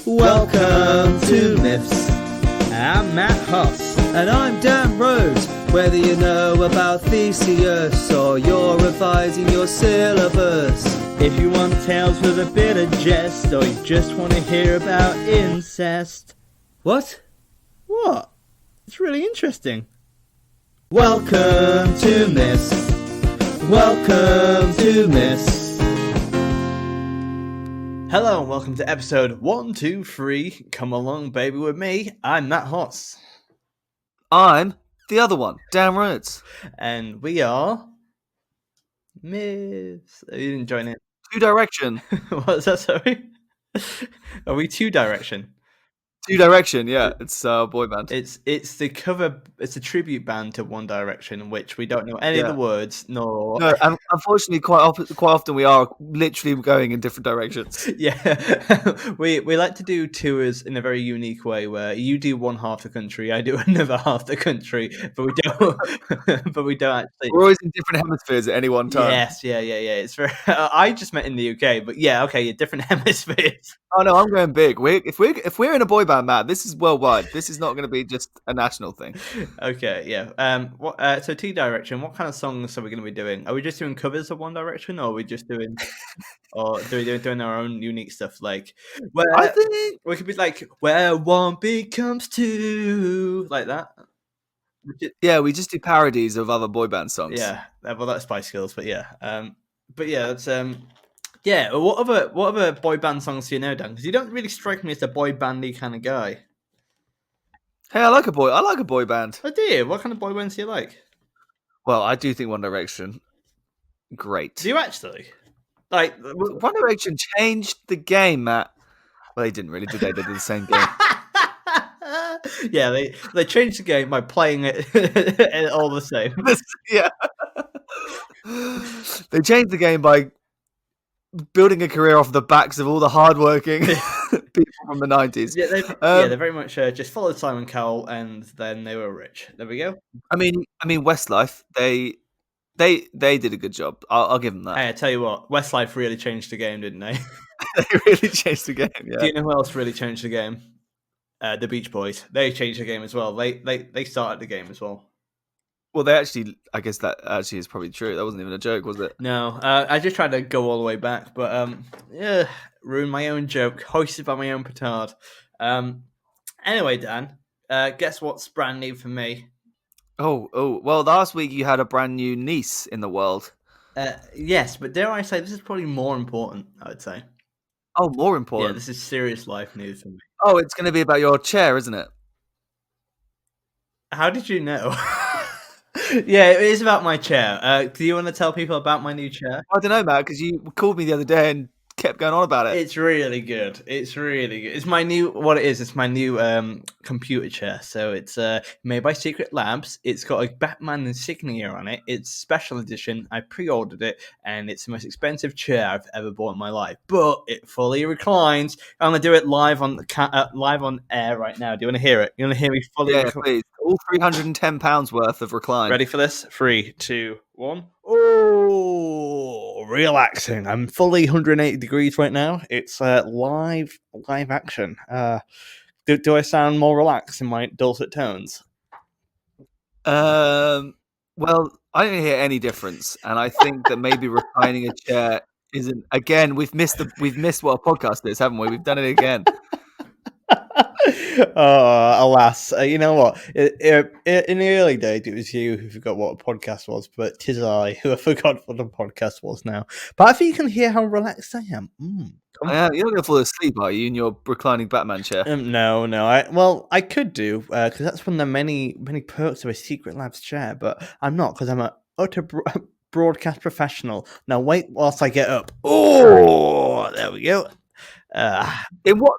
Welcome to Miffs. I'm Matt Hoss. And I'm Dan Rhodes. Whether you know about Theseus or you're revising your syllabus, If you want tales with a bit of jest, or you just want to hear about incest. What? What? It's really interesting. Welcome to Miffs. Welcome to Miffs. Hello and welcome to episode 123. Come along, baby, with me. I'm Matt Hoss. I'm the other one, Dan Rhodes. And we are... Miffs. You didn't join in. Two Direction. What's that, sorry? Are we Two Direction? Two Direction, yeah. It's a boy band. It's the cover. It's a tribute band to One Direction, which we don't know any of the words nor. No, and unfortunately, quite often we are literally going in different directions. Yeah, we like to do tours in a very unique way, where you do one half the country, I do another half the country, but we don't. But we don't actually. We're always in different hemispheres at any one time. Yes, yeah. It's very. I just met in the UK, but yeah, okay, different hemispheres. Oh no, I'm going big. If we're in a boy band, Matt, this is worldwide. This is not going to be just a national thing. Okay, yeah. So Two Direction. What kind of songs are we going to be doing? Are we just doing covers of One Direction, or are we just doing, doing our own unique stuff? Like, where I think we could be like, where one becomes two, like that. we just do parodies of other boy band songs. Yeah. Well, that's Spice Girls, but yeah. That's Yeah. What other boy band songs do you know, Dan? Because you don't really strike me as a boy bandy kind of guy. Hey, I like a boy band. Oh, do you? What kind of boy bands do you like? Well, I do think One Direction, great. Do you actually? Like, One Direction changed the game, Matt. Well, they didn't really, did they? They did the same game. Yeah, they changed the game by playing it all the same. Yeah. They changed the game by building a career off the backs of all the hardworking people from the 90s. Yeah, they very much just followed Simon Cowell, and then they were rich. There we go. I mean, Westlife, they did a good job. I'll give them that. Hey, I tell you what, Westlife really changed the game, didn't they? They really changed the game. Yeah. Do you know who else really changed the game? The Beach Boys. They changed the game as well. They started the game as well. Well, they actually, I guess that actually is probably true. That wasn't even a joke, was it? No, I just tried to go all the way back, but yeah, ruined my own joke, hoisted by my own petard. Anyway, Dan, guess what's brand new for me? Oh, well, last week you had a brand new niece in the world. Yes, but dare I say, this is probably more important, I would say. Oh, more important? Yeah, this is serious life news for me. Oh, it's going to be about your chair, isn't it? How did you know? Yeah, it is about my chair. Do you want to tell people about my new chair? I don't know, Matt, because you called me the other day and kept going on about it. It's really good. It's my new, what it is, it's my new computer chair. So it's made by Secret Labs. It's got a Batman insignia on it. It's special edition. I pre-ordered it, and it's the most expensive chair I've ever bought in my life. But it fully reclines. I'm going to do it live on air right now. Do you want to hear it? You want to hear me fully? Yeah, please. All £310 worth of recline. Ready for this? 3, 2, 1. Oh, relaxing. I'm fully 180 degrees right now. It's live action. Do I sound more relaxed in my dulcet tones? Well, I didn't hear any difference, and I think that maybe reclining a chair isn't. Again, we've missed what a podcast is, haven't we? We've done it again. Oh, alas. You know what? In the early days, it was you who forgot what a podcast was, but 'tis I who forgot what a podcast was now. But I think you can hear how relaxed I am. You're not going to fall asleep, are you, in your reclining Batman chair? No. I could do, because that's one of the many perks of a Secret Labs chair, but I'm not, because I'm an utter broadcast professional. Now wait whilst I get up. Oh, there we go. In what,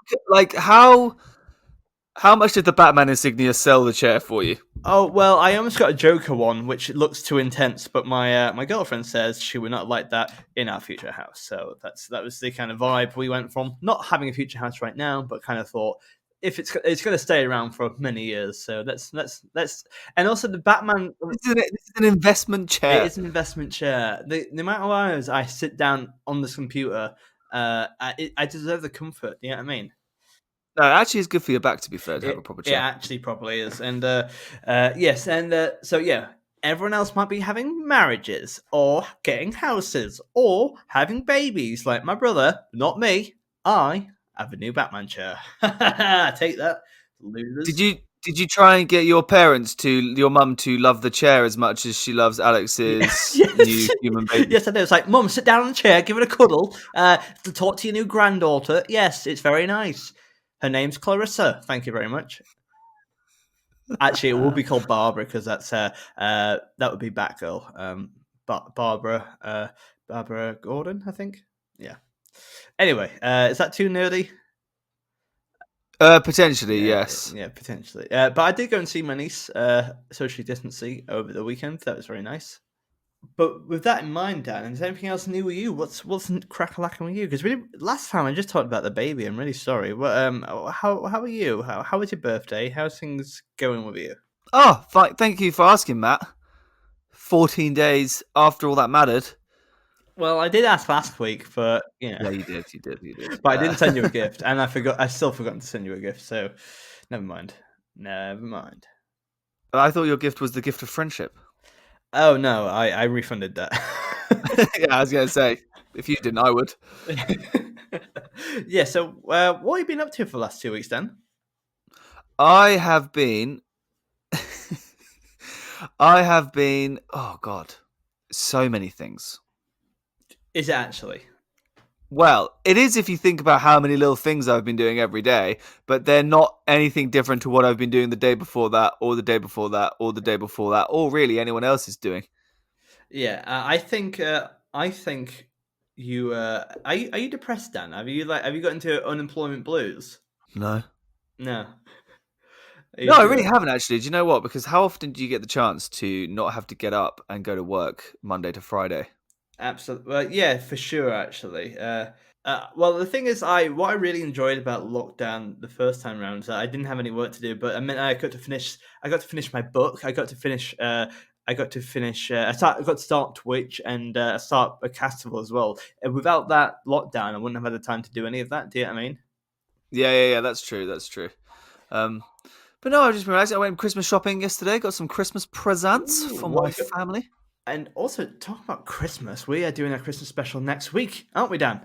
how much did the Batman insignia sell the chair for you? Oh, well, I almost got a Joker one, which looks too intense, but my girlfriend says she would not like that in our future house. So that was the kind of vibe we went from. Not having a future house right now, but kind of thought, if it's going to stay around for many years, so let's and also the Batman. This is an investment chair. It is an investment chair. The amount of hours I sit down on this computer, I deserve the comfort. You know what I mean? No, actually, it's good for your back, to be fair, to have a proper It chair. actually probably is. And yes, and so yeah, everyone else might be having marriages or getting houses or having babies, like my brother. Not me. I have a new Batman chair. Take that, losers. Did you try and get your mum to love the chair as much as she loves Alex's new Yes, human baby? yes, I do. It's like, Mum, sit down on the chair, give it a cuddle, to talk to your new granddaughter. Yes, it's very nice. Her name's Clarissa. Thank you very much. Actually, it will be called Barbara because that would be Batgirl. Barbara Gordon, I think. Yeah. Anyway, is that too nerdy? Potentially, Yeah, yes. yeah, potentially. But I did go and see my niece, socially distancing, over the weekend. That was very nice. But with that in mind, Dan, is there anything else new with you? What's crack-a-lacking with you? Because last time I just talked about the baby. I'm really sorry. How are you? How was your birthday? How's things going with you? Oh, thank you for asking, Matt. 14 days after all that mattered. Well, I did ask last week, but Yeah, you did. but I didn't send you a gift, and I forgot. I still forgot to send you a gift. So, never mind. Never mind. I thought your gift was the gift of friendship. Oh no, I refunded that. Yeah, I was going to say, if you didn't, I would. Yeah. So, what have you been up to for the last 2 weeks, then? I have been. Oh God, so many things. Is it actually? Well, it is if you think about how many little things I've been doing every day, but they're not anything different to what I've been doing the day before that, or the day before that, or the day before that, or really anyone else is doing. Yeah, I think. I think you. Are you depressed, Dan? Have you got into unemployment blues? No. No. Are No, you I sure? really haven't actually. Do you know what? Because how often do you get the chance to not have to get up and go to work Monday to Friday? Absolutely. Well, yeah, for sure. Actually, well, the thing is, what I really enjoyed about lockdown the first time around is that I didn't have any work to do, but I mean, I got to finish. I got to finish my book. I got to finish. I got to finish. I got to start Twitch and start a festival as well. And without that lockdown, I wouldn't have had the time to do any of that. Do you know what I mean? Yeah. That's true. But no, I just realised I went Christmas shopping yesterday. Got some Christmas presents Ooh, for my what? family. And also, talk about Christmas. We are doing a Christmas special next week, aren't we, Dan?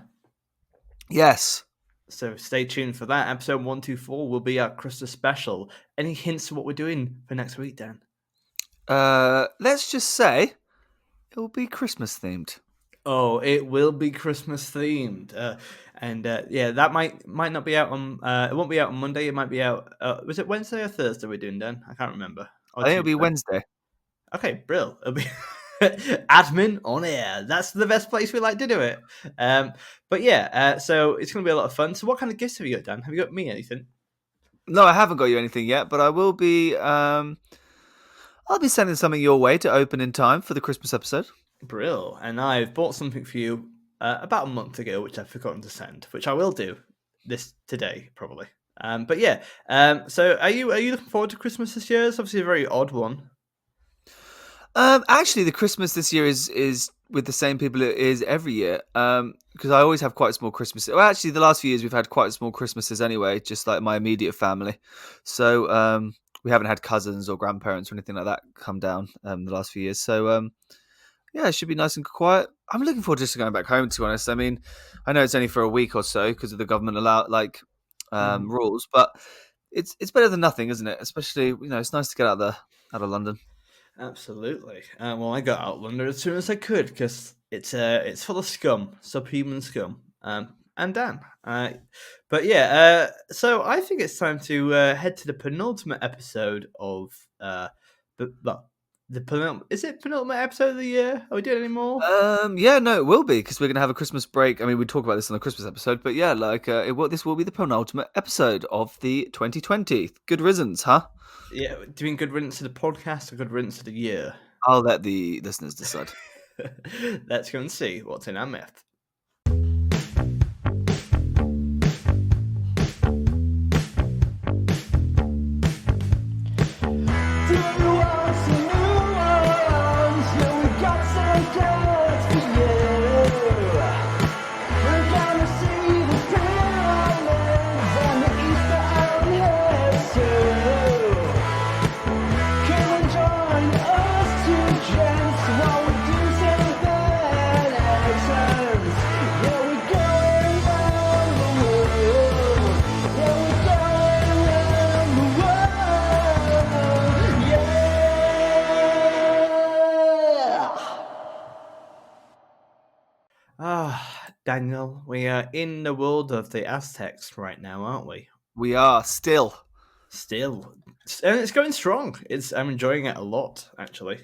Yes. So stay tuned for that. Episode 124 will be our Christmas special. Any hints of what we're doing for next week, Dan? Let's just say it will be Christmas themed. Oh, it will be Christmas themed, and yeah, that might not be out on. It won't be out on Monday. It might be out. Was it Wednesday or Thursday we're doing, Dan? I can't remember. Or I think it'll be Tuesday. Wednesday. Okay, brill. It'll be admin on air. That's the best place we like to do it. But yeah, so it's going to be a lot of fun. So, what kind of gifts have you got, Dan? Have you got me anything? No, I haven't got you anything yet, but I will be. I'll be sending something your way to open in time for the Christmas episode. Brill. And I've bought something for you about a month ago, which I've forgotten to send, which I will do today probably. But yeah. So are you looking forward to Christmas this year? It's obviously a very odd one. Actually, the Christmas this year is with the same people it is every year. Because I always have quite small Christmases. Well, actually, the last few years we've had quite small Christmases anyway, just like my immediate family. So we haven't had cousins or grandparents or anything like that come down the last few years. So yeah, it should be nice and quiet. I'm looking forward to just going back home. To be honest, I mean, I know it's only for a week or so because of the government rules, but it's better than nothing, isn't it? Especially it's nice to get out of London. Absolutely. Well, I got out of London as soon as I could because it's full of scum, subhuman scum. And Dan. But yeah, so I think it's time to head to the penultimate episode of the penultimate. Is it penultimate episode of the year? Are we doing any more? Yeah, no, it will be because we're gonna have a Christmas break. I mean, we talk about this on the Christmas episode, but yeah, this will be the penultimate episode of the 2020. Good riddance, huh? Yeah, doing good riddance to the podcast or good riddance to the year? I'll let the listeners decide. Let's go and see what's in our myth. Daniel, we are in the world of the Aztecs right now, aren't we? We are still. Still, and it's going strong. I'm enjoying it a lot, actually.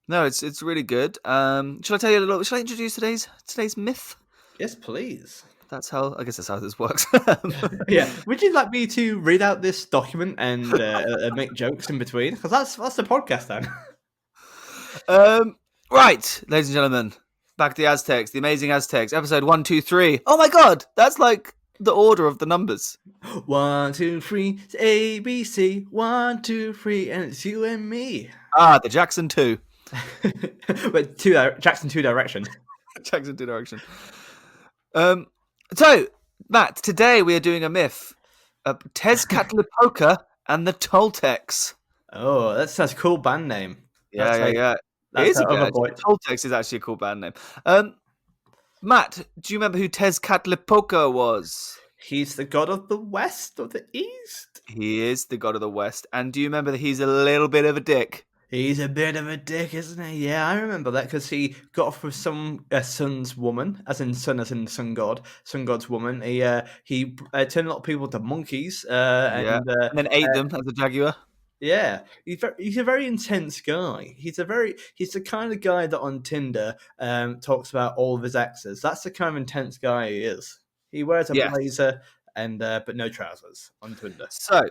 No, it's really good. Shall I tell you a little? Shall I introduce today's myth? Yes, please. That's how I guess that's how this works. Yeah. Would you like me to read out this document and make jokes in between? Because that's the podcast, then. Right, ladies and gentlemen, back to the Aztecs, the amazing Aztecs, episode 123. Oh my god, that's like the order of the numbers. 1, 2, 3, it's ABC. 1, 2, 3, and it's you and me. The Jackson 2. But Jackson 2 direction. Jackson 2 direction. So, Matt, today we are doing a myth. Tezcatlipoca and the Toltecs. Oh, that's a cool band name. Yeah. It That's is a the good other actually. boy. Toltecs is actually a cool band name. Matt, do you remember who Tezcatlipoca was? He's the god of the west or the east. He is the god of the West. And do you remember that he's a little bit of a dick? He's a bit of a dick, isn't he? Yeah, I remember that because he got off with some sun's woman, as in sun god's woman. He turned a lot of people into monkeys, Yeah. And then ate them as a jaguar. yeah, he's a very intense guy. He's the kind of guy that on Tinder talks about all of his exes. That's the kind of intense guy he is. He wears a Yes. blazer and but no trousers on Tinder. So,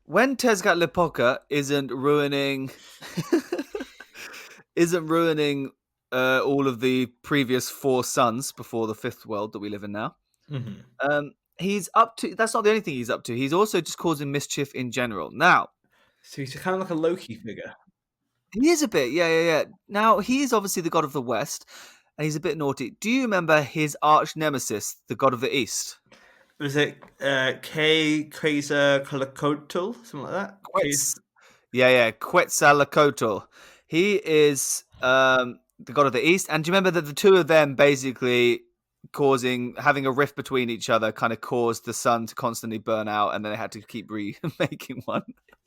when Tezcatlipoca isn't ruining all of the previous 4 suns before the 5th world that we live in now, Mm-hmm. he's up to. That's not the only thing he's up to. He's also just causing mischief in general. Now, So he's kind of like a Loki figure. he is a bit, yeah. Now, he is obviously the god of the West, and he's a bit naughty. Do you remember his arch nemesis, the god of the East? Was it Quetzalcoatl, something like that? Quetzalcoatl. He is the god of the East, and do you remember that the two of them basically having a rift between each other kind of caused the sun to constantly burn out, and then they had to keep remaking one.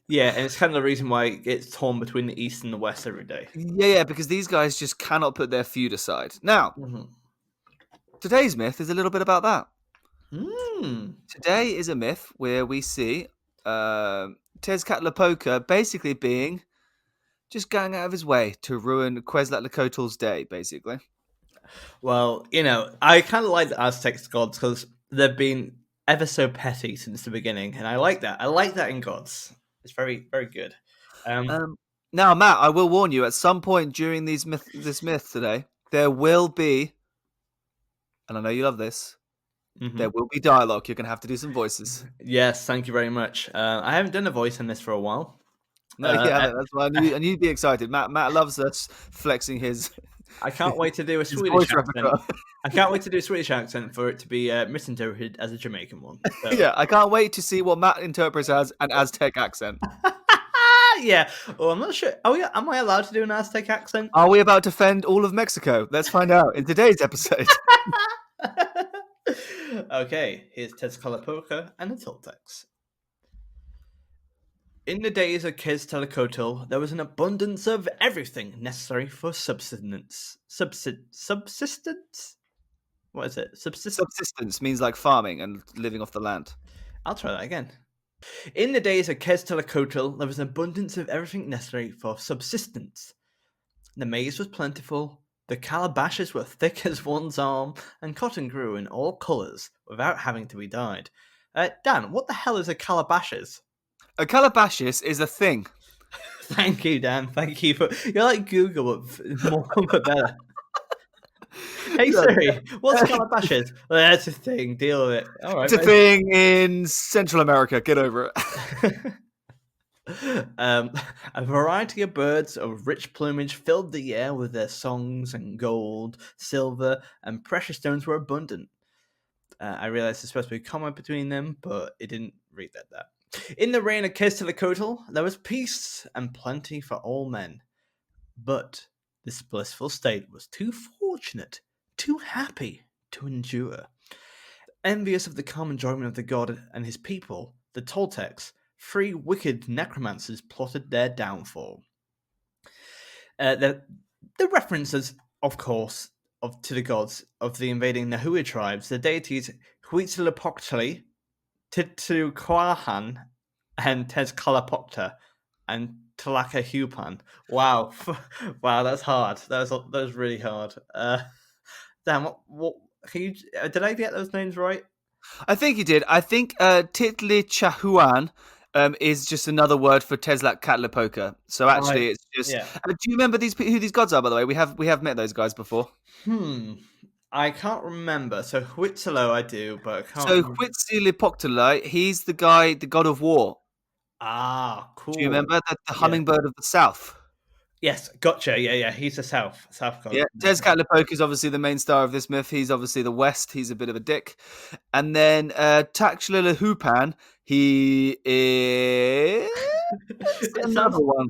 Yeah, and it's kind of the reason why it's torn between the East and the West every day. Yeah, because these guys just cannot put their feud aside. Now, today's myth is a little bit about that. Today is a myth where we see Tezcatlipoca basically being just going out of his way to ruin Quetzalcoatl's day, basically. Well, I kind of like the Aztecs gods because they've been ever so petty since the beginning, and I like that. I like that in gods. It's very, very good. Now, Matt, I will warn you, at some point during this myth today, there will be, and I know you love this, there will be dialogue. You're going to have to do some voices. Yes, thank you very much. I haven't done a voice in this for a while. No, that's why I knew you'd be excited. Matt loves us flexing his. I can't wait to do a Swedish accent. I can't wait to do a Swedish accent for it to be misinterpreted as a Jamaican one. So. Yeah, I can't wait to see what Matt interprets as an Aztec accent. Yeah. Oh, I'm not sure. Oh, yeah. Am I allowed to do an Aztec accent? Are we about to offend all of Mexico? Let's find out in today's episode. Okay, here's Tezcatlipoca and the Toltecs. In the days of Quetzalcoatl, there was an abundance of everything necessary for subsistence. Subsistence? What is it? Subsistence means like farming and living off the land. I'll try that again. In the days of Tezcatlipoca, there was an abundance of everything necessary for subsistence. The maize was plentiful, the calabashes were thick as one's arm, and cotton grew in all colours without having to be dyed. Dan, what the hell is a calabashes? A calabashes is a thing. Thank you, Dan. Thank you for you're like Google, but more but better. Hey Siri, what's calabashes? Well, that's a thing. Deal with it. All right. It's a thing in Central America. Get over it. A variety of birds of rich plumage filled the air with their songs, and gold, silver, and precious stones were abundant. I realized there's supposed to be a comma between them, but it didn't read that. In the reign of Quetzalcoatl, there was peace and plenty for all men. But this blissful state was too fortunate, too happy to endure. Envious of the calm enjoyment of the god and his people, the Toltecs, 3 wicked necromancers plotted their downfall. The references, of course, to the gods of the invading Nahua tribes, the deities Huitzilopochtli, Titluquahan, and Tezcatlipoca, and Tlacahupan. Wow, wow, that's hard. That was really hard. Damn, what? Can you? Did I get those names right? I think you did. I think Titlichahuan is just another word for Tezcatlipoca. So Right. actually, it's just. Yeah. Do you remember who these gods are? By the way, we have met those guys before. Hmm. I can't remember. So Huitzilo I do, but I can't So remember. Huitzilopochtli, he's the guy, the god of war. Ah, Do you cool. remember the Yeah. hummingbird of the south? Yes, gotcha. Yeah, yeah. He's a South god. Yeah, Tezcatlipoca is obviously the main star of this myth. He's obviously the West. He's a bit of a dick. And then Taxlalahupan, he is It another sounds. one.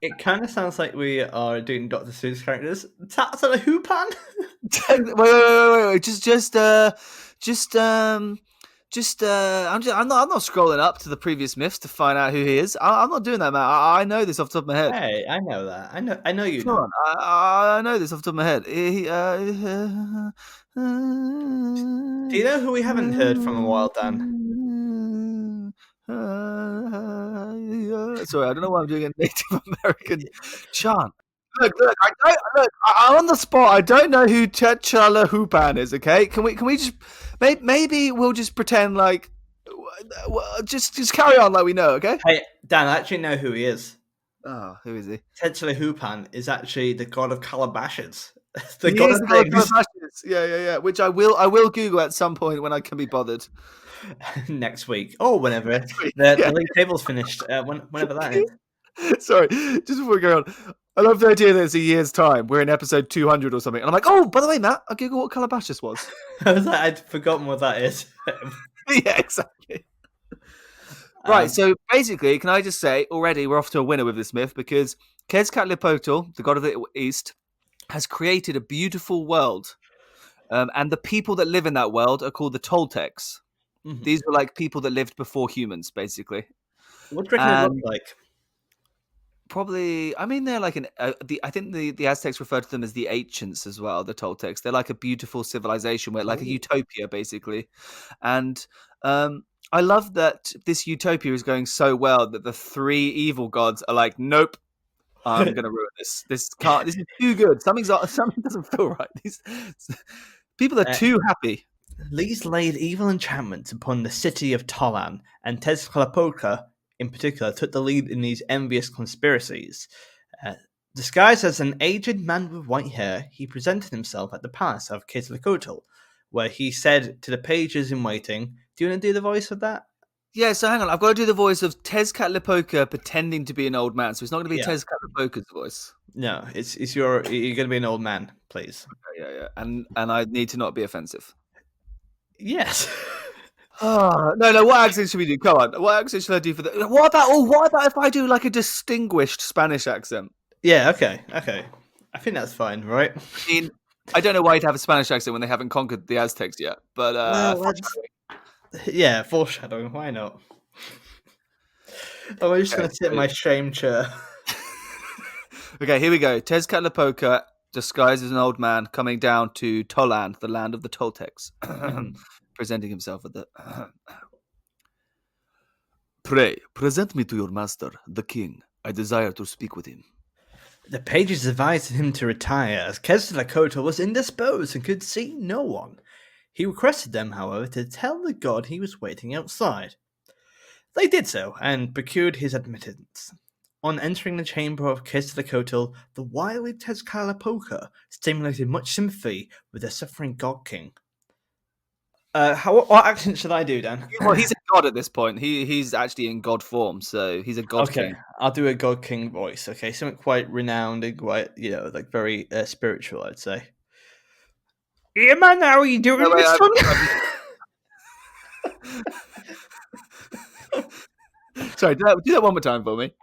It kind of sounds like we are doing Doctor Seuss characters. Tats on a hoopan. Wait. I'm not scrolling up to the previous myths to find out who he is. I'm not doing that, man. I know this off the top of my head. Hey, I know that. I know you Come know. on, I know this off the top of my head. Do you know who we haven't heard from a while, Dan? Sorry, I don't know why I'm doing a Native American chant. Look, I'm on the spot. I don't know who T'Challa Hoopan is. Okay, can we just maybe we'll just pretend like just carry on like we know. Okay. Hey, Dan, I actually know who he is. Oh, who is he? Tetsula Hoopan is actually the god of calabashes. The He god is of the god of things. Calabashes. Yeah. Which I will Google at some point when I can be bothered. Next week. Or whenever the Yeah. league table's finished. Whenever that is. Sorry, just before we go on, I love the idea that it's a year's time. We're in episode 200 or something, and I'm like, oh, by the way, Matt, I Google what Calabashes was. I was like, I'd forgotten what that is. Yeah, exactly. Right, so basically, can I just say already we're off to a winner with this myth because Quetzalcoatl, the god of the East, has created a beautiful world, and the people that live in that world are called the Toltecs. Mhm. These were like people that lived before humans, basically, What do you reckon it looked and like? probably, I mean, they're like I think the Aztecs refer to them as the ancients as well. The Toltecs, they're like a beautiful civilization, where like a Oh. utopia, basically, and I love that this utopia is going so well that the three evil gods are like, nope, I'm gonna ruin this. This can't. This is too good. Something doesn't feel right. These people are Uh, too happy. These laid evil enchantments upon the city of Tolan, and Tezcatlipoca, in particular, took the lead in these envious conspiracies. Disguised as an aged man with white hair, he presented himself at the palace of Quetzalcoatl, where he said to the pages in waiting, "Do you want to do the voice of that?" Yeah, so hang on. I've got to do the voice of Tezcatlipoca pretending to be an old man. So it's not going to be Yeah. Tezcatlipoca's voice. No, you're going to be an old man, please. Yeah. And I need to not be offensive. Yes. Oh, no. What accent should we do? Come on. What accent should I do for the? What about if I do like a distinguished Spanish accent? Yeah. Okay. I think that's fine, right? I mean, I don't know why you'd have a Spanish accent when they haven't conquered the Aztecs yet, but Well, yeah, foreshadowing. Why not? Oh, I'm just going to sit in my shame chair. Okay, here we go. Tezcatlipoca, disguised as an old man, coming down to Toland, the land of the Toltecs, presenting himself at the. Pray, present me to your master, the king. I desire to speak with him. The pages advised him to retire, as Quetzalcoatl was indisposed and could see no one. He requested them, however, to tell the god he was waiting outside. They did so, and procured his admittance. On entering the chamber of Quetzalcoatl, the wily Tezcatlipoca stimulated much sympathy with the suffering god king. What accent should I do, Dan? Well, he's a god at this point. He's actually in god form, so he's a god Okay, king. I'll do a god king voice. Okay, something quite renowned and quite, like very spiritual, I'd say. Yeah, man, how are you doing, No, wait, my son? Sorry, do that one more time for me.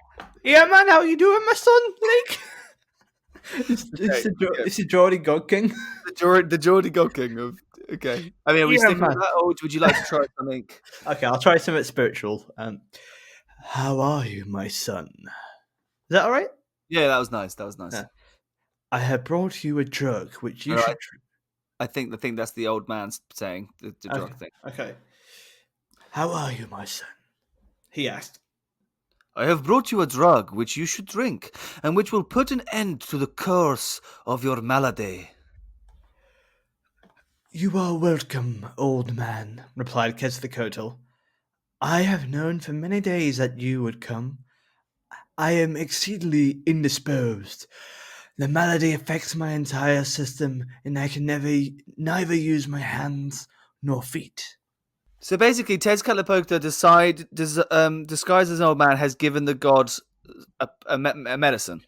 Yeah, man, how are you doing, my son? Like, it's Okay. the Geordie God King. The Geordie god king of. Okay. I mean, are we Yeah, sticking man. with that, or would you like to try something? Okay, I'll try something spiritual. How are you, my son? Is that all right? Yeah, that was nice. That was nice. Yeah. I have brought you a drug which you All right. should. I think that's the old man saying the Okay. drug thing. Okay. How are you, my son? He asked. I have brought you a drug which you should drink, and which will put an end to the curse of your malady. You are welcome, old man, replied Quetzalcoatl. I have known for many days that you would come. I am exceedingly indisposed. The malady affects my entire system, and I can neither use my hands nor feet. So basically, Tezcatlipoca disguised as an old man, has given the gods a medicine.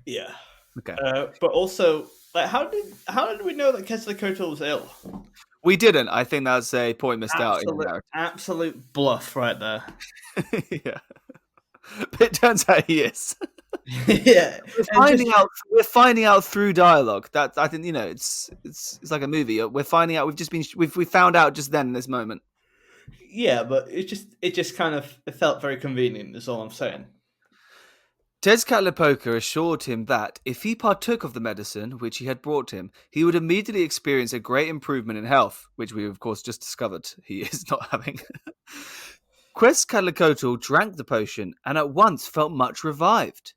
Yeah. Okay. But also, like, how did we know that Quetzalcoatl was ill? We didn't. I think that's a point missed out in the Absolute, narrative. absolute bluff right there. Yeah. But it turns out he is. Yeah, and just We're finding out through dialogue. That I think it's like a movie. We're finding out. We found out just then in this moment. yeah, but it just kind of it felt very convenient. Is all I'm saying. Tezcatlipoca assured him that if he partook of the medicine which he had brought him, he would immediately experience a great improvement in health, which we of course just discovered he is not having. Quetzalcoatl drank the potion and at once felt much revived.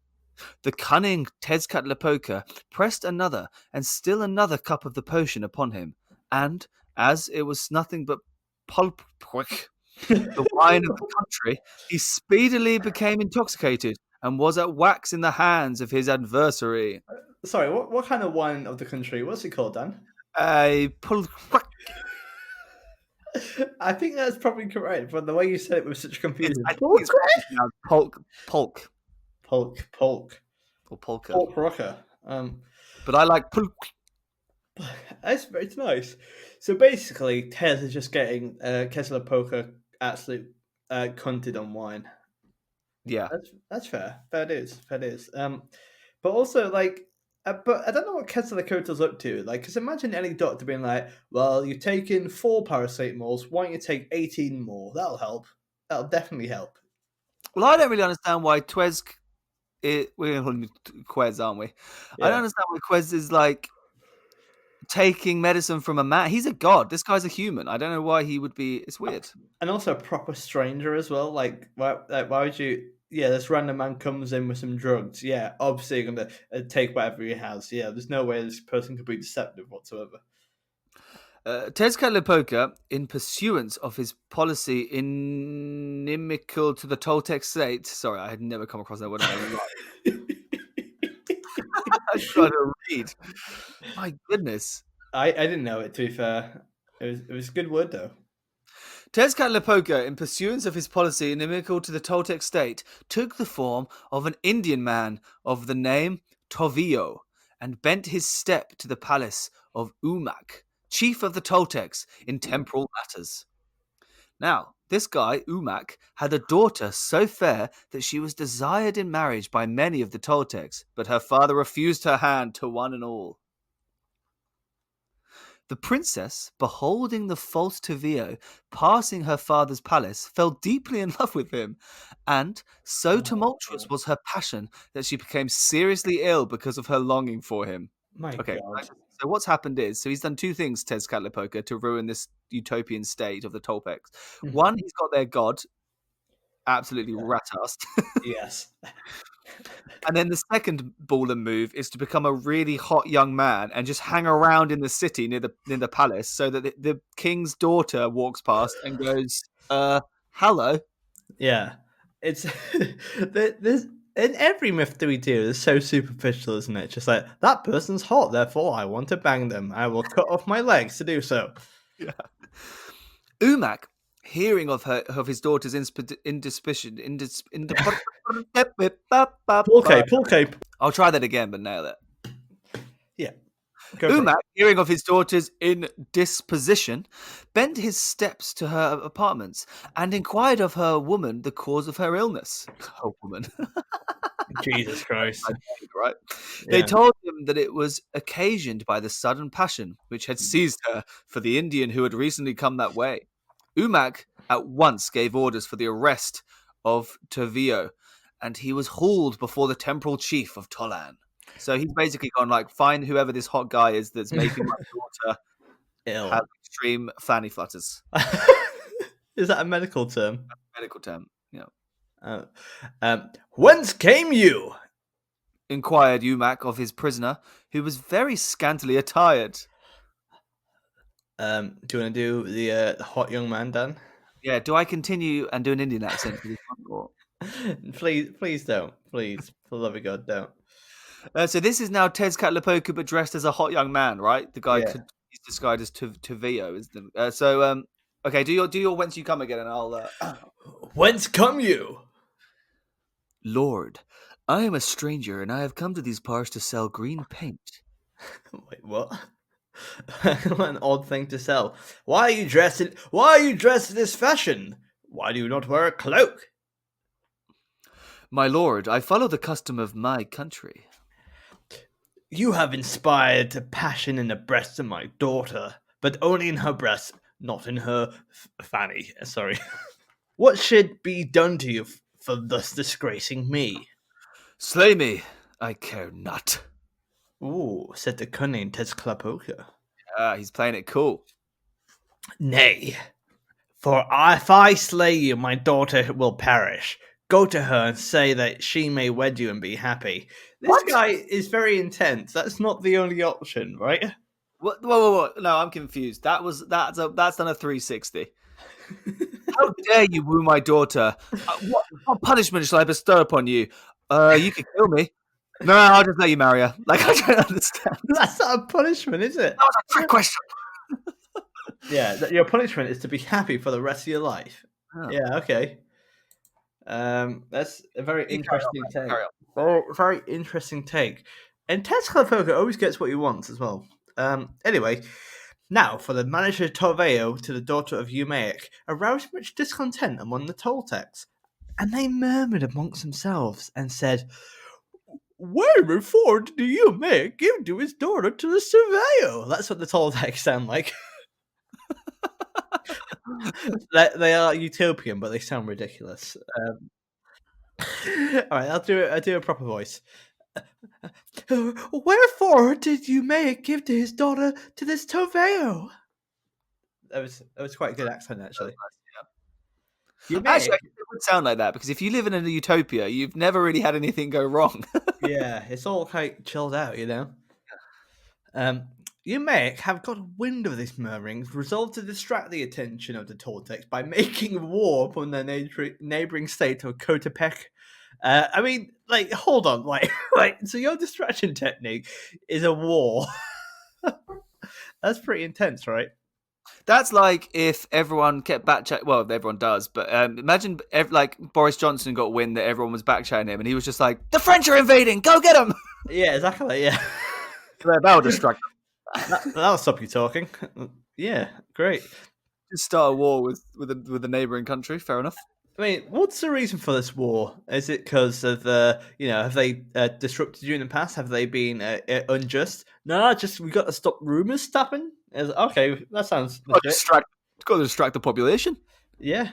The cunning Tezcatlipoca pressed another and still another cup of the potion upon him, and, as it was nothing but pulp, the wine of the country, he speedily became intoxicated and was at wax in the hands of his adversary. Sorry, what kind of wine of the country? What's it called, Dan? A pul- I think that's probably correct, but the way you said it with such confusion. I think it's pronounced polk Polk, or polka, Polk rocker. but I like pulk. It's nice. So basically, Tez is just getting Quetzalcoatl absolute cunted on wine. Yeah. That's fair. That is. That is. But also like, but I don't know what Quetzalcoatl's up to. Like, because imagine any doctor being like, "Well, you've taken 4 paracetamols. Why don't you take 18 more? That'll help. That'll definitely help." Well, I don't really understand why we're gonna call him Quez, aren't we? I don't Yeah. understand why Quez is like taking medicine from a man. He's a god. This guy's a human. I don't know why he would be. It's weird. And also a proper stranger as well. Why would you? Yeah, this random man comes in with some drugs. Yeah, obviously you're gonna take whatever he has. Yeah, there's no way this person could be deceptive whatsoever. Tezcatlipoca, in pursuance of his policy inimical to the Toltec state. Sorry, I had never come across that word in my life. I tried to read. My goodness. I didn't know it. To be fair, it was a good word though. Tezcatlipoca, in pursuance of his policy inimical to the Toltec state, took the form of an Indian man of the name Tovillo, and bent his step to the palace of Umak, chief of the Toltecs in temporal matters. Now, this guy, Umak, had a daughter so fair that she was desired in marriage by many of the Toltecs, but her father refused her hand to one and all. The princess, beholding the false Tovillo passing her father's palace, fell deeply in love with him, and so tumultuous was her passion that she became seriously ill because of her longing for him. My Okay, God. so what's happened is, so he's done two things, Tezcatlipoca, to ruin this utopian state of the Toltecs. One, he's got their god absolutely rat-assed. Yes. And then the second ball and move is to become a really hot young man and just hang around in the city near the palace, so that the king's daughter walks past and goes, hello. Yeah. It's there's in every myth that we do is so superficial, isn't it? Just like that person's hot, therefore I want to bang them. I will cut off my legs to do so. Yeah. Umak, hearing of his daughter's indisposition, Pull cape. I'll try that again, but nail it. Yeah. Go for it. Umak, hearing of his daughter's indisposition, bent his steps to her apartments and inquired of her woman the cause of her illness. Oh, woman. Jesus Christ. Right? Yeah. They told him that it was occasioned by the sudden passion which had seized her for the Indian who had recently come that way. Umak at once gave orders for the arrest of Tovillo, and he was hauled before the temporal chief of Tolan. So he's basically gone like, find whoever this hot guy is that's making my daughter have Ill. extreme fanny flutters. Is that a medical term? Medical term. Yeah. Uh, Whence came you? Inquired Umac of his prisoner, who was very scantily attired. Do you want to do the hot young man, Dan? Yeah, do I continue and do an Indian accent for this one? Or... Please don't. Please, for the love of God, don't. So this is now Tezcatlipoca, but dressed as a hot young man, right? The guy Yeah. he's disguised as Tavio, is the okay. Do your whence you come again, and I'll. Whence come you? Lord, I am a stranger, and I have come to these parts to sell green paint. Wait, what? What an odd thing to sell. Why are you dressed in this fashion? Why do you not wear a cloak? My lord, I follow the custom of my country. You have inspired a passion in the breast of my daughter, but only in her breast, not in her fanny. Sorry. What should be done to you for thus disgracing me? Slay me, I care not. Ooh, said the cunning Tezcatlipoca. Ah, he's playing it cool. Nay, for if I slay you, my daughter will perish. Go to her and say that she may wed you and be happy. This guy is very intense. That's not the only option, right? What? No, I'm confused. That's done a 360. How dare you woo my daughter? What punishment shall I bestow upon you? You could kill me. No, I'll just let you marry her. Like, I don't understand. That's not a punishment, is it? That was a trick question. Yeah, your punishment is to be happy for the rest of your life. Oh. Yeah, okay. That's a very interesting take. Carry on. Very, very interesting take. And Tezcatlipoca always gets what he wants as well. Anyway, now for the manager Torveo to the daughter of Umaic aroused much discontent among the Toltecs, and they murmured amongst themselves and said, "Wherefore do Umaic give to his daughter to the Surveyor?" That's what the Toltecs sound like. They are utopian, but they sound ridiculous. All right, I'll do a proper voice. Wherefore did Umaic give to his daughter to this Toveo? That was quite a good accent, actually. Actually, it would sound like that because if you live in a utopia, you've never really had anything go wrong. Yeah, it's all quite chilled out, you know. Umaic have got wind of this murmurings, resolved to distract the attention of the Toltecs by making war upon their neighboring state of Coatepec. I mean, like, hold on, like, so your distraction technique is a war. That's pretty intense, right? That's like if everyone kept backchatting. Well, everyone does, but imagine like Boris Johnson got wind that everyone was backchatting him, and he was just like, "The French are invading! Go get them!" Yeah, exactly. Yeah, That'll distract them. that'll stop you talking. Yeah, great. Just start a war with a neighboring country. Fair enough. I mean, what's the reason for this war? Is it because of have they disrupted you in the past? Have they been unjust? No, just we got to stop rumors stopping. Okay, that sounds legit. Got to distract the population. Yeah,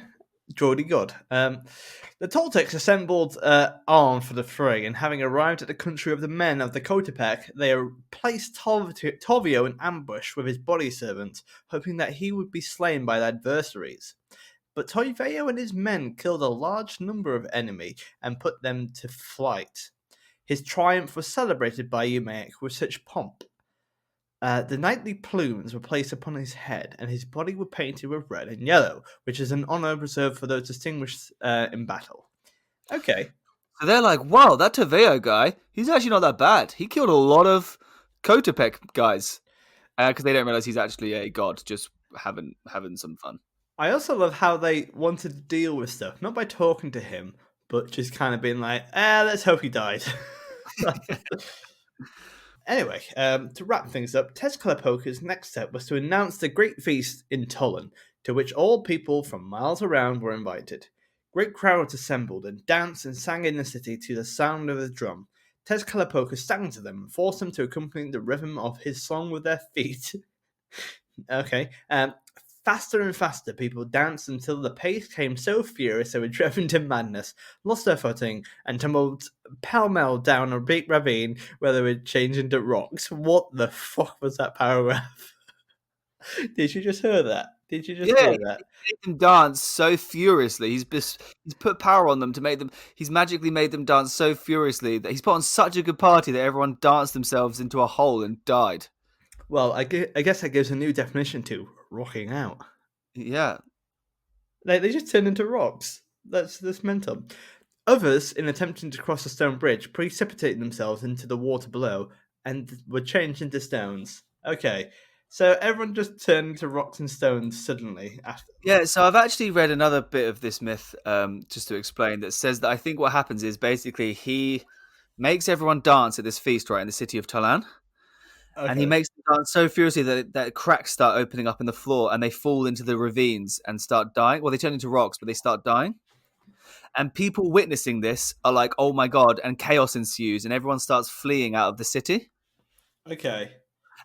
Geordie God. The Toltecs assembled armed for the fray, and having arrived at the country of the men of the Coatepec, they placed Tovio in ambush with his body servant, hoping that he would be slain by their adversaries. But Toiveo and his men killed a large number of enemy and put them to flight. His triumph was celebrated by Umaic with such pomp. The knightly plumes were placed upon his head, and his body were painted with red and yellow, which is an honour reserved for those distinguished in battle. Okay. So they're like, wow, that Taveo guy, he's actually not that bad. He killed a lot of Coatepec guys. Because they don't realise he's actually a god, just having some fun. I also love how they wanted to deal with stuff, not by talking to him, but just kind of being like, let's hope he died. Anyway, to wrap things up, Tezcatlipoca's next step was to announce the great feast in Tullen, to which all people from miles around were invited. Great crowds assembled and danced and sang in the city to the sound of the drum. Tezcatlipoca sang to them and forced them to accompany the rhythm of his song with their feet. Okay. Faster and faster, people danced until the pace came so furious they were driven to madness, lost their footing, and tumbled pell-mell down a big ravine where they would change into rocks. What the fuck was that paragraph? Did you just hear that? Did you just Yeah, hear he that? made them dance so furiously. He's put power on them to make them. He's magically made them dance so furiously that he's put on such a good party that everyone danced themselves into a hole and died. Well, I guess that gives a new definition to rocking out. Yeah, They just turn into rocks. That's mental. Others, in attempting to cross a stone bridge, precipitated themselves into the water below and were changed into stones. Okay, so everyone just turned into rocks and stones suddenly after. yeah. So I've actually read another bit of this myth, just to explain, that says that I think what happens is basically he makes everyone dance at this feast right in the city of Talan. And he Okay, makes them dance so furiously that cracks start opening up in the floor and they fall into the ravines and start dying. Well, they turn into rocks, but they start dying. And people witnessing this are like, oh my God, and chaos ensues and everyone starts fleeing out of the city. okay,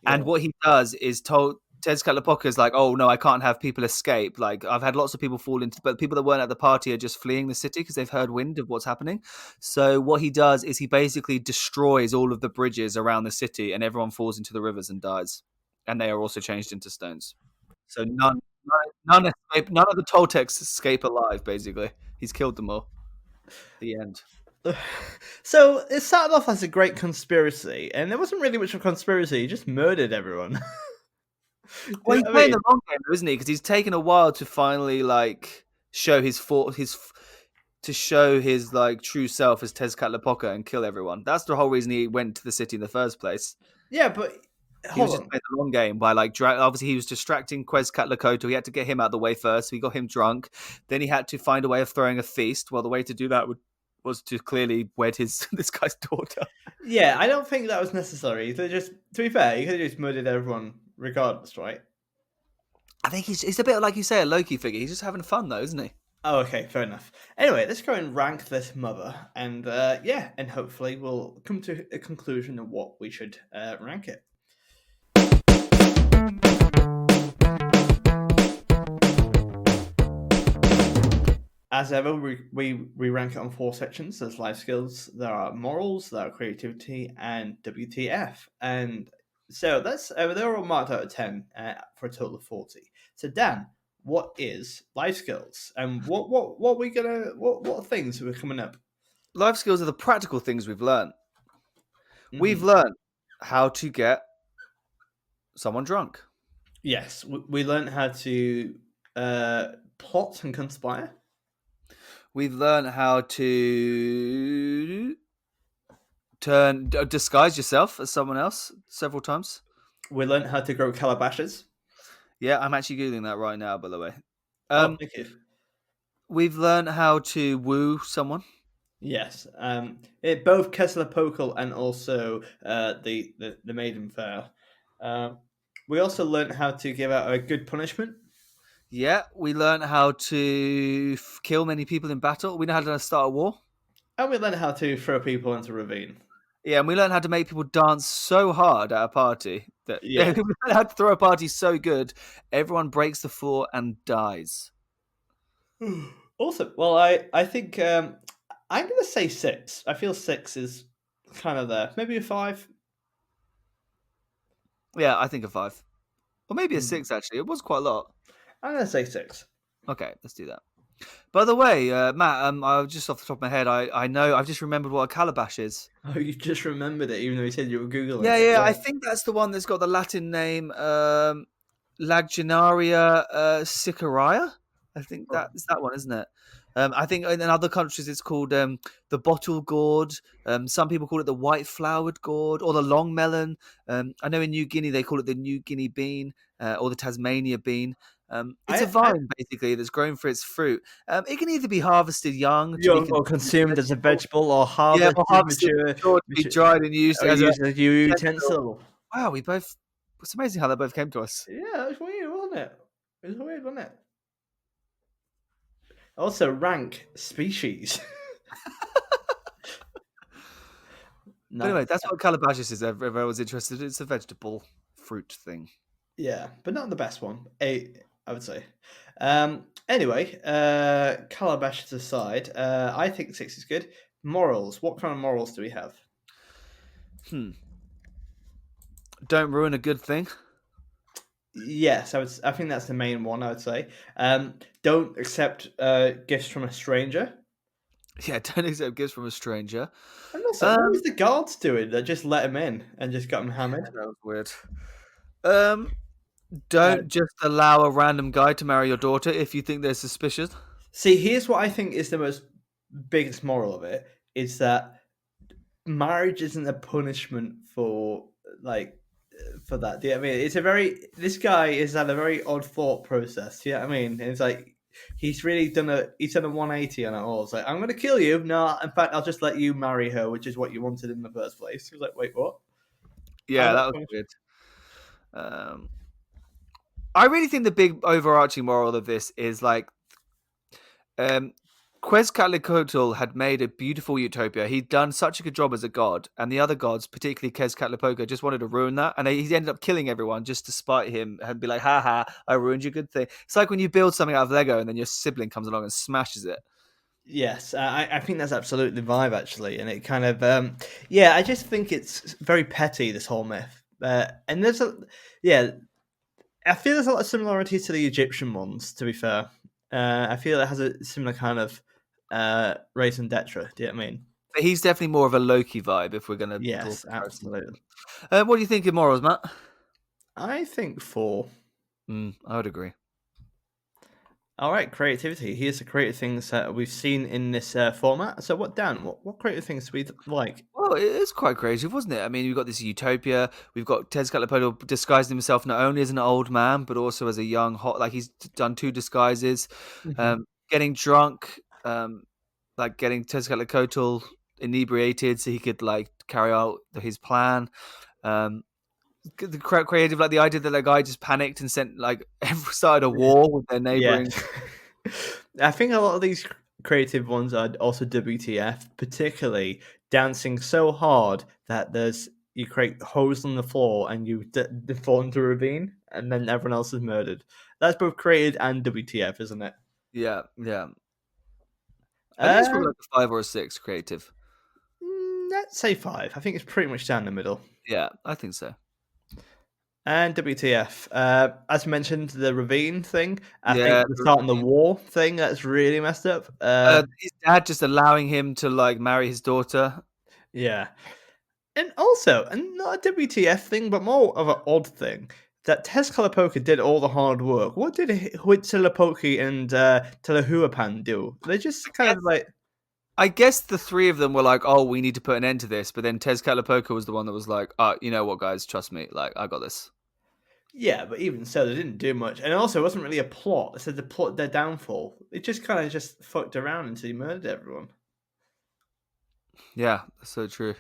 And yeah, what he does is told Tezcatlipoca is like, oh no, I can't have people escape. Like I've had lots of people fall into, but people that weren't at the party are just fleeing the city because they've heard wind of what's happening. So what he does is he basically destroys all of the bridges around the city, and everyone falls into the rivers and dies, and they are also changed into stones. So none escape. None of the Toltecs escape alive. Basically, he's killed them all. The end. So it started off as a great conspiracy, and there wasn't really much of a conspiracy. He just murdered everyone. Do Well, you he's know what I playing mean? the long game, though, isn't he? Because he's taken a while to finally like show to show his like true self as Tezcatlipoca and kill everyone. That's the whole reason he went to the city in the first place. Yeah, but He was hold just on. playing the long game by like obviously he was distracting Quetzalcoatl. He had to get him out of the way first. So he got him drunk. Then he had to find a way of throwing a feast. Well, the way to do that was to clearly wed his this guy's daughter. Yeah, I don't think that was necessary. So just to be fair, you could have just murdered everyone regardless, right? I think he's a bit like you say a Loki figure. He's just having fun though, isn't he? Oh, okay, fair enough. Anyway, let's go and rank this mother, and yeah, and hopefully we'll come to a conclusion of what we should rank it. As ever, we rank it on four sections. There's life skills, there are morals, there are creativity, and WTF. And so that's they're all marked out of 10 for a total of 40. So Dan, what is life skills, and what we gonna what things are coming up? Life skills are the practical things we've learned. We've Hmm. learned how to get someone drunk. Yes, we learned how to plot and conspire. We've learned how to disguise yourself as someone else several times. We learned how to grow calabashes. Yeah, I'm actually googling that right now, by the way. Oh, Um, thank you. we've learned how to woo someone. Yes, both Kessler-Pokel and also the Maiden Fair. Um, we also learned how to give out a good punishment, Yeah, we learned how to kill many people in battle. We know how to start a war. and we learned how to throw people into a ravine. Yeah, and we learned how to make people dance so hard at a party that we Yeah. learned how to throw a party so good everyone breaks the floor and dies. Awesome. Well, I think I'm gonna say 6. I feel 6 is kind of there. Maybe a 5. Yeah, I think a 5. Or maybe a Hmm. 6, actually. It was quite a lot. I'm gonna say 6. Okay, let's do that. By the way, Matt, I just off the top of my head, I know I've just remembered what a calabash is. Oh, you just remembered it, even though you said you were googling Yeah, it. yeah, I Yeah. think that's the one that's got the Latin name Laginaria sicaria. I think that is that one, isn't it? I think in other countries it's called the bottle gourd. Some people call it the white flowered gourd or the long melon. I know in New Guinea they call it the New Guinea bean or the Tasmania bean. It's a I vine basically that's grown for its fruit. It can either be harvested young to be young or consumed as a consumed as a vegetable, vegetable or yeah, or harvested harvested mature, mature to be mature dried and used or as a used as a utensil. utensil. Wow, we both. It's amazing how they both came to us. Yeah, it's weird, wasn't it? It's weird, wasn't it? Also, rank species. But Not anyway, that's what calabashes is. If everyone's interested, it's a vegetable fruit thing. yeah, but not the best one. A I would say. Anyway, calabashes aside, I think six is good. Morals. What kind of morals do we have? Hmm. Don't ruin a good thing. Yes, I think that's the main one. I would say. Don't accept gifts from a stranger. Yeah, don't accept gifts from a stranger. And also, what was Um, the guards doing that just let him in and just got him hammered? that was weird. Um, Uh, don't just allow a random guy to marry your daughter if you think they're suspicious. See, here's what I think is the most biggest moral of it: is that marriage isn't a punishment for like for that. Do you know what I mean? It's a very this guy has had a very odd thought process. Do you know what I mean? It's like he's done a 180 on it all. It's like I'm gonna kill you. No, in fact, I'll just let you marry her, which is what you wanted in the first place. He was like, wait, what? How's Yeah, that that was punishment? weird. Um, I really think the big overarching moral of this is like, um, Quetzalcoatl had made a beautiful utopia. He'd done such a good job as a god, and the other gods, particularly Tezcatlipoca, just wanted to ruin that. And he ended up killing everyone just to spite him and be like, "Ha ha! I ruined your good thing." It's like when you build something out of Lego and then your sibling comes along and smashes it. Yes, I think that's absolutely the vibe actually, and it kind of yeah, I just think it's very petty this whole myth, and there's a yeah, I feel there's a lot of similarities to the Egyptian ones. To be fair, I feel it has a similar kind of raison d'etre. Do you know what I mean? But he's definitely more of a Loki vibe if we're going to draw Yes, comparisons. absolutely. What do you think of morals, Matt? I think four. I would agree. All right, creativity. Here's the creative things that we've seen in this format. So, Dan? What creative things do we like? Well, it is quite creative, wasn't it? I mean, we've got this utopia. We've got Tezcatlipoca disguising himself not only as an old man, but also as a young hot. Like he's done two disguises. Hmm. Getting drunk, like getting Tezcatlipoca inebriated so he could like carry out his plan. Um, the creative, like the idea that guy just panicked and sent like started a war with their Yeah. neighboring. I think a lot of these creative ones are also WTF, particularly dancing so hard that you create holes on the floor and you fall into a ravine, and then everyone else is murdered. That's both created and WTF, isn't it? Yeah, yeah. I think it's probably Um, like a 5 or a 6 creative. let's say five. I think it's pretty much down the middle. Yeah, I think so. And WTF. As mentioned, the ravine thing. I think Yeah, the starting the war thing that's really messed up. his dad just allowing him to like marry his daughter. Yeah. And also, and not a WTF thing, but more of an odd thing, that Tezcatlipoca did all the hard work. What did Huitzilopochtli and Telehuapan do? They just kind of like, I guess the three of them were like, "Oh, we need to put an end to this." But then Tezcatlipoca was the one that was like, you know what, guys, trust me, like I got this." yeah, but even so, they didn't do much. And also, it wasn't really a plot. It said the plot, their downfall. It just kind of just fucked around until he murdered everyone. Yeah, that's so true.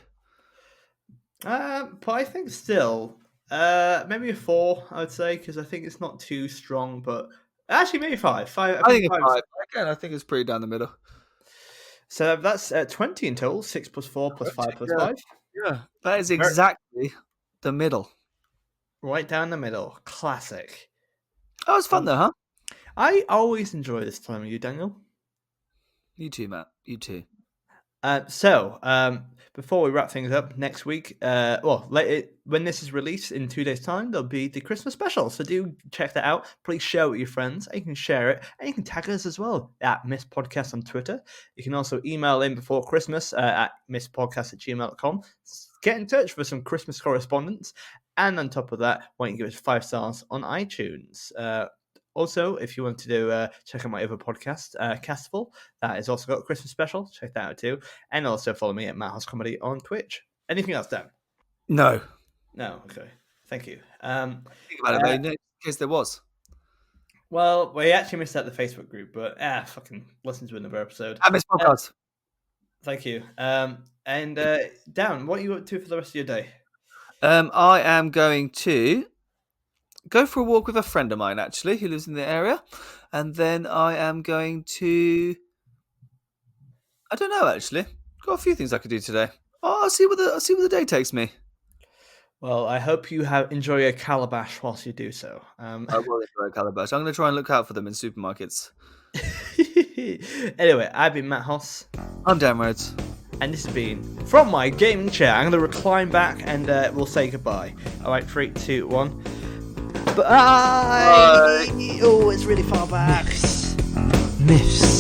But I think still, maybe a four, I would say, because I think it's not too strong. But actually, maybe five. Five. I I think think it's five. five. Again, I think it's pretty down the middle. So that's 20 in total. 6 plus 4 plus 5 plus Yeah, 5. yeah, that is Very, exactly the middle. right down the middle. Classic. Oh, it's fun Um, though, huh? I always enjoy this time with you, Daniel. You too, Matt. You too. Before we wrap things up next week, when this is released in 2 days' time, there'll be the Christmas special. So do check that out. Please share it with your friends. And you can share it, and you can tag us as well at Miss Podcast on Twitter. You can also email in before Christmas at misspodcast@gmail.com. Get in touch for some Christmas correspondence. And on top of that, why don't you give us 5 stars on iTunes? Also, if you want to do check out my other podcast, Castful, that has also got a Christmas special. Check that out too. And also follow me at Matt House Comedy on Twitch. Anything else, Dan? No, No. Okay. Thank you. think about it though, in case there was. Well, we actually missed out the Facebook group, but fucking listen to another episode. I miss podcasts. Thank you. And Dan, what are you up to for the rest of your day? I am going to go for a walk with a friend of mine, actually, who lives in the area, and then I am going to. I don't know, actually. Got a few things I could do today. Oh, I'll see where the day takes me. Well, I hope you enjoy a calabash whilst you do so. I will enjoy a calabash. I'm going to try and look out for them in supermarkets. Anyway, I've been Matt Hoss, I'm Dan Rhodes. and this has been From My Gaming Chair. I'm going to recline back and we'll say goodbye. Alright, 3, 2, 1. Bye! Bye. Oh, it's really far back. Myths.